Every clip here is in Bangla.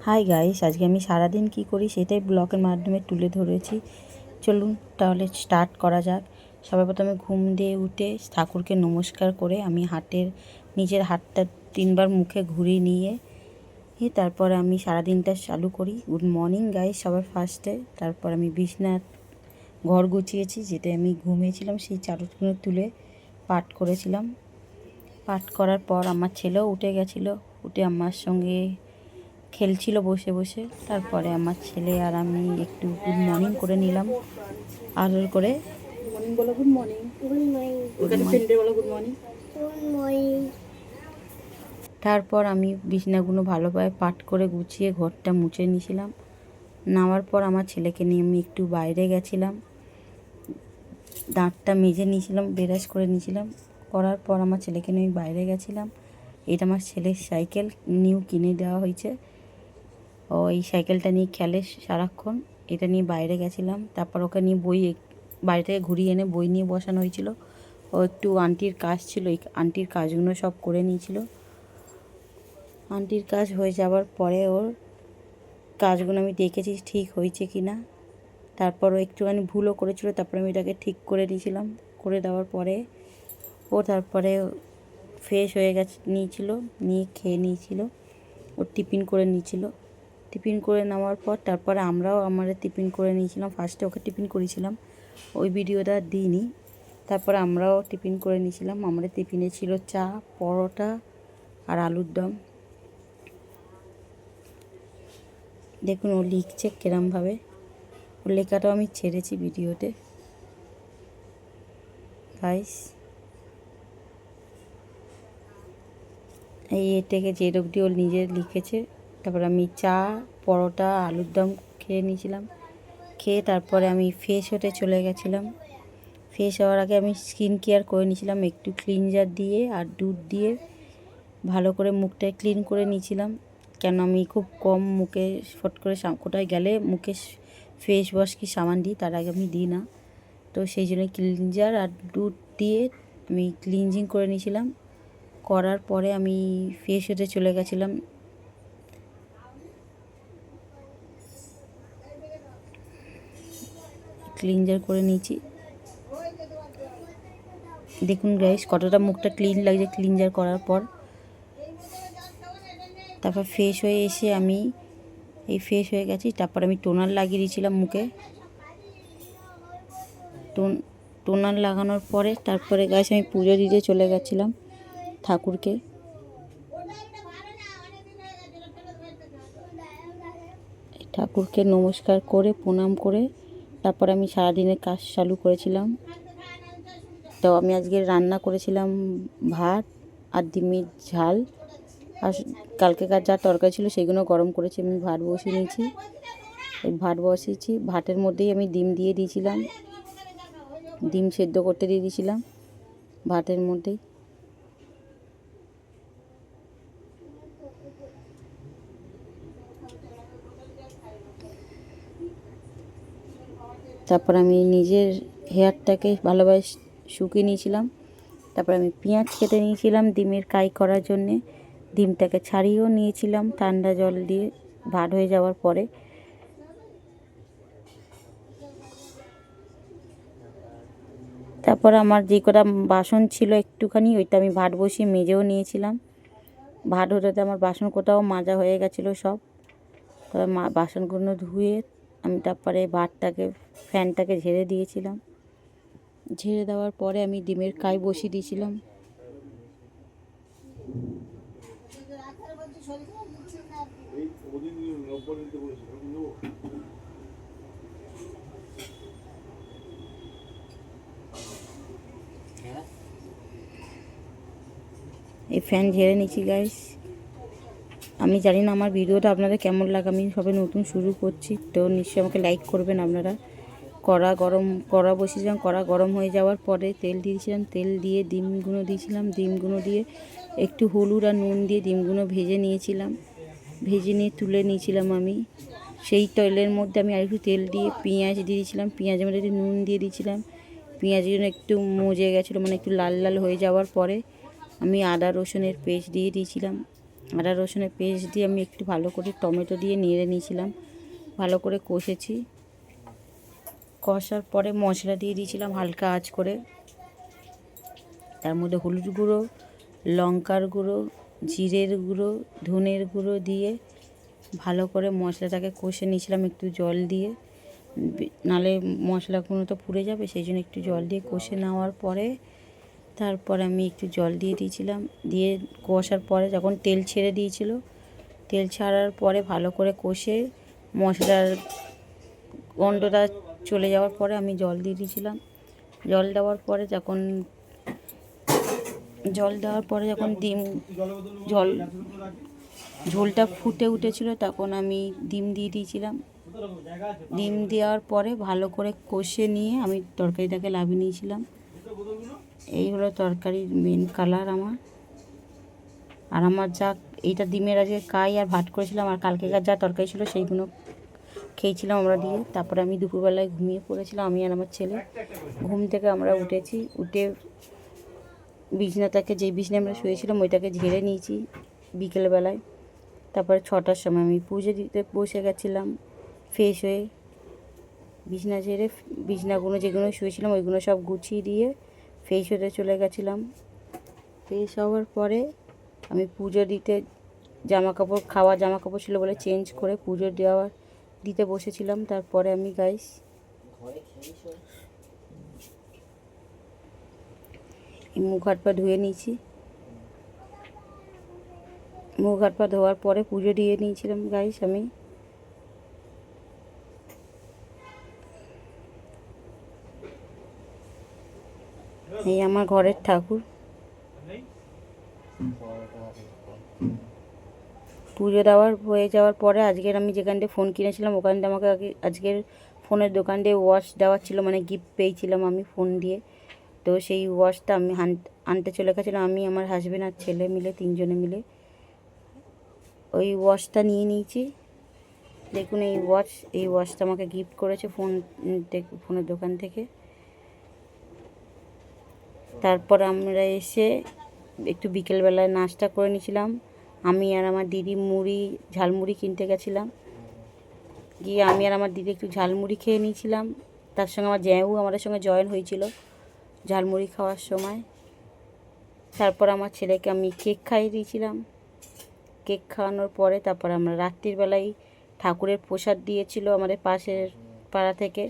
হাই গাইস, আজকে আমি সারাদিন কি করি সেটাই ব্লগের মাধ্যমে তুলে ধরেছি। চলুন তাহলে স্টার্ট করা যাক। সবার প্রথমে ঘুম দিয়ে উঠে ঠাকুরকে নমস্কার করে আমি নিজের হাতটা 3বার মুখে ঘুরিয়ে নিয়ে তারপরে আমি সারাদিনটা চালু করি। গুড মর্নিং গাইস সবার ফার্স্টে। তারপর আমি বিছনার ঘর গুছিয়েছি, যেটা আমি ঘুমিয়েছিলাম সেই চাদরগুলো তুলে পাঠ করেছিলাম। পাঠ করার পর আমার ছেলেও উঠে গেছিলো, উঠে আমার সঙ্গে খেলছিল বসে বসে। তারপরে আমার ছেলে আর আমি একটু গুড মর্নিং করে নিলাম আদর করে। মর্নিং বলো, গুড মর্নিং। Good morning. ওখানে ফ্রেন্ডে বলো গুড মর্নিং। Good morning. তারপর আমি বিছানাগুলো ভালোভাবে পাট করে গুছিয়ে ঘরটা মুছে নিয়েছিলাম। নামার পর আমার ছেলেকে নিয়ে আমি একটু বাইরে গেছিলাম, দাঁতটা মেজে নিয়েছিলাম, ব্রাশ করে নিয়েছিলাম। করার পর আমার ছেলেকে নিয়ে বাইরে গেছিলাম। এটা আমার ছেলের সাইকেল, নিউ কিনে দেওয়া হয়েছে। ও এই সাইকেলটা নিয়ে খেলে সারাক্ষণ। এটা নিয়ে বাইরে গেছিলাম। তারপর ওকে নিয়ে বাড়ি থেকে ঘুরিয়ে এনে বই নিয়ে বসানো হয়েছিল। ও একটু আন্টির কাজ ছিল, এই আন্টির কাজগুলো সব করে নিয়েছিল। আন্টির কাজ হয়ে যাওয়ার পরে ওর কাজগুলো আমি দেখেছি ঠিক হয়েছে কি না। তারপর ও একটুখানি ভুলও করেছিল, তারপরে আমি এটাকে ঠিক করে দিয়েছিলাম। করে দেওয়ার পরে ও তারপরে ফ্রেশ হয়ে নিয়েছিল, নিয়ে খেয়ে নিয়েছিল। ও টিফিন করে নিয়েছিল। টিফিন করে নেওয়ার পর তারপরে আমরাও আমাদের টিফিন করে নিয়েছিলাম। ফার্স্টে ওকে টিফিন করেছিলাম, ওই ভিডিওটা দিইনি। তারপরে আমরাও টিফিন করে নিয়েছিলাম। আমাদের টিফিনে ছিল চা, পরোটা আর আলুর দম। দেখুন ও লিখছে কিরমভাবে, ওর লেখাটাও আমি ছেড়েছি ভিডিওতে গাইস। এটাকে যে অবধি ও নিজে লিখেছে। তারপর আমি চা, পরোটা, আলুর দম খেয়ে নিয়েছিলাম। খেয়ে তারপরে আমি ফ্রেশ হতে চলে গেছিলাম। ফ্রেশ হওয়ার আগে আমি স্কিন কেয়ার করে নিয়েছিলাম, একটু ক্লিনজার দিয়ে আর দুধ দিয়ে ভালো করে মুখটা ক্লিন করে নিয়েছিলাম। কেন আমি খুব কম মুখে ফট করে কোথায় গেলে মুখে ফেস ওয়াশ কি সাবান দিই, তার আগে আমি দিই না। তো সেই জন্য ক্লিনজার আর দুধ দিয়ে আমি ক্লিনজিং করে নিয়েছিলাম। করার পরে আমি ফ্রেশ হতে চলে গেছিলাম। ক্লিনজার করে নিয়েছি। দেখুন গাইস কতটা মুখটা ক্লিন লাগছে ক্লিনজার করার পর। তারপর ফ্রেশ হয়ে এসে আমি ফ্রেশ হয়ে গেছি। তারপর আমি টোনার লাগিয়ে দিয়েছিলাম মুখে। টোনার লাগানোর পরে তারপরে গাইস আমি পুজো দিতে চলে গেছিলাম ঠাকুরকে। ঠাকুরকে নমস্কার করে প্রণাম করে তারপর আমি সারাদিনের কাজ চালু করেছিলাম। তো আমি আজকে রান্না করেছিলাম ভাত আর ডিমের ঝাল, আর কালকেকার যা তরকারি ছিল সেগুলো গরম করেছি। আমি ভাত বসিয়ে নিয়েছি, এই ভাত বসিয়েছি। ভাতের মধ্যেই আমি ডিম দিয়ে দিয়েছিলাম, ডিম সেদ্ধ করতে দিয়ে দিয়েছিলাম ভাতের মধ্যেই। তারপর আমি নিজের হেয়ারটাকে ভালোভাবে শুকিয়ে নিয়েছিলাম। তারপর আমি পেঁয়াজ কেটে নিয়েছিলাম ডিমের কাই করার জন্যে। ডিমটাকে ছাড়িয়েও নিয়েছিলাম ঠান্ডা জল দিয়ে ভাত হয়ে যাওয়ার পরে। তারপর আমার যে কটা বাসন ছিল একটুখানি, ওইটা আমি ভাত বসিয়ে মেজেও নিয়েছিলাম। ভাত হতে আমার বাসন কোটাও মাজা হয়ে গেছিলো সব। তবে বাসনগুলো ধুয়ে আমি তারপরে ফ্যানটাকে ঝেড়ে দিয়েছিলাম। ঝেড়ে দেওয়ার পরে আমি ডিমের কাই বসিয়ে দিয়েছিলাম। এই ফ্যান ঝেড়ে নিচ্ছি গাইস। আমি জানি না আমার ভিডিওটা আপনাদের কেমন লাগে, আমি সবে নতুন শুরু করছি, তো নিশ্চয়ই আমাকে লাইক করবেন আপনারা। কড়া বসিয়েছিলাম, কড়া গরম হয়ে যাওয়ার পরে তেল দিয়েছিলাম, তেল দিয়ে ডিমগুলো দিয়েছিলাম। ডিমগুলো দিয়ে একটু হলুদ আর নুন দিয়ে ডিমগুলো ভেজে নিয়েছিলাম। ভেজে নিয়ে তুলে নিয়েছিলাম আমি। সেই তেলের মধ্যে আমি আর একটু তেল দিয়ে পেঁয়াজ দিয়ে দিয়েছিলাম, পেঁয়াজের মধ্যে একটু নুন দিয়ে দিয়েছিলাম। পেঁয়াজগুলো একটু মজে গেছিলো, মানে একটু লাল লাল হয়ে যাওয়ার পরে আমি আদা রসুনের পেস্ট দিয়ে দিয়েছিলাম। আদা রসুনের পেস্ট দিয়ে আমি একটু ভালো করে টমেটো দিয়ে নেড়ে নিয়েছিলাম, ভালো করে কষেছি। কষার পরে মশলা দিয়ে দিয়েছিলাম হালকা আঁচ করে, তার মধ্যে হলুদ গুঁড়ো, লঙ্কার গুঁড়ো, জিরের গুঁড়ো, ধনের গুঁড়ো দিয়ে ভালো করে মশলাটাকে কষে নিয়েছিলাম একটু জল দিয়ে, নালে মশলাগুলো তো পুড়ে যাবে, সেই জন্য একটু জল দিয়ে কষে নেওয়ার পরে তারপর আমি একটু জল দিয়ে দিয়েছিলাম। দিয়ে কষার পরে যখন তেল ছেড়ে দিয়েছিল, তেল ছাড়ার পরে ভালো করে কষে মশলার গন্ধটা চলে যাওয়ার পরে আমি জল দিয়ে দিয়েছিলাম। জল দেওয়ার পরে যখন ঝোলটা ফুটে উঠেছিল তখন আমি ডিম দিয়ে দিয়েছিলাম। ডিম দেওয়ার পরে ভালো করে কষে নিয়ে আমি তরকারিটাকে নামিয়ে নিয়েছিলাম। এই হলো তরকারির মেন কালার আমার। আর আমার যা এইটা ডিমের আজকে কাই আর ভাত করেছিলাম, আর কালকেকার যা তরকারি ছিল সেইগুলো খেয়েছিলাম আমরা দিয়ে। তারপরে আমি দুপুরবেলায় ঘুমিয়ে পড়েছিলাম, আমি আর আমার ছেলে। ঘুম থেকে আমরা উঠেছি, উঠে বিছনাটাকে, যেই বিছনায় আমরা শুয়েছিলাম ওইটাকে ঝেড়ে নিয়েছি বিকেলবেলায়। তারপরে 6টার সময় আমি পুজো দিতে বসে গেছিলাম ফ্রেশ হয়ে। বিছনা ঝেড়ে বিছনাগুলো যেগুলো শুয়েছিলাম ওইগুলো সব গুছিয়ে দিয়ে ফ্রেশ হতে চলে গেছিলাম। ফ্রেশ হওয়ার পরে আমি পুজো দিতে খাওয়া জামা কাপড় ছিল বলে চেঞ্জ করে পুজো দিতে বসেছিলাম। তারপরে আমি গাইস মুখ হাত পা ধুয়ে নিয়েছি। মুখ হাত পা ধোয়ার পরে পুজো দিয়ে নিয়েছিলাম গাইস আমি। এই আমার ঘরের ঠাকুর। পুজো হয়ে যাওয়ার পরে আজকের আমি যেখানটা ফোন কিনেছিলাম ওখানটা আমাকে আজকের ফোনের দোকানটায় ওয়াশ দেওয়ার ছিল, মানে গিফট পেয়েছিলাম আমি ফোন দিয়ে। তো সেই ওয়াশটা আমি আনতে চলে গেছিলাম, আমি আমার হাজব্যান্ড আর ছেলে মিলে, 3জনে মিলে ওই ওয়াশটা নিয়ে নিয়েছি। দেখুন এই ওয়াশটা আমাকে গিফট করেছে ফোনের দোকান থেকে। তারপর আমরা এসে একটু বিকেলবেলায় নাস্তা করে নিয়েছিলাম। আমি আর আমার দিদি ঝালমুড়ি কিনতে গেছিলাম, গিয়ে আমি আর আমার দিদি একটু ঝালমুড়ি খেয়ে নিয়েছিলাম। তার সঙ্গে আমার জ্যায়ও আমাদের সঙ্গে জয়েন হয়েছিল ঝালমুড়ি খাওয়ার সময়। তারপর আমার ছেলেকে আমি কেক খাইয়ে দিয়েছিলাম। কেক খাওয়ানোর পরে তারপর আমরা রাত্রির বেলায় ঠাকুরের প্রসাদ দিয়েছিল আমাদের পাশের পাড়া থেকে,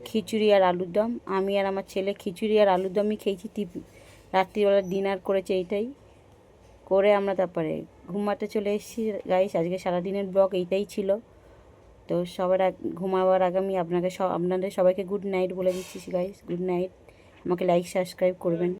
খিচুড়ি আর আলুর দম। আমি আর আমার ছেলে খিচুড়ি আর আলুর দমই খেয়েছি। রাত্রিবেলা ডিনার করেছে, এইটাই করে আমরা তারপরে ঘুমাতে চলে এসেছি গাইস। আজকে সারাদিনের ব্লগ এইটাই ছিল। তো ঘুমাবার আগে আমি আপনাদের সবাইকে গুড নাইট বলে দিচ্ছি গাইস। Good night. আমাকে লাইক সাবস্ক্রাইব করবেন।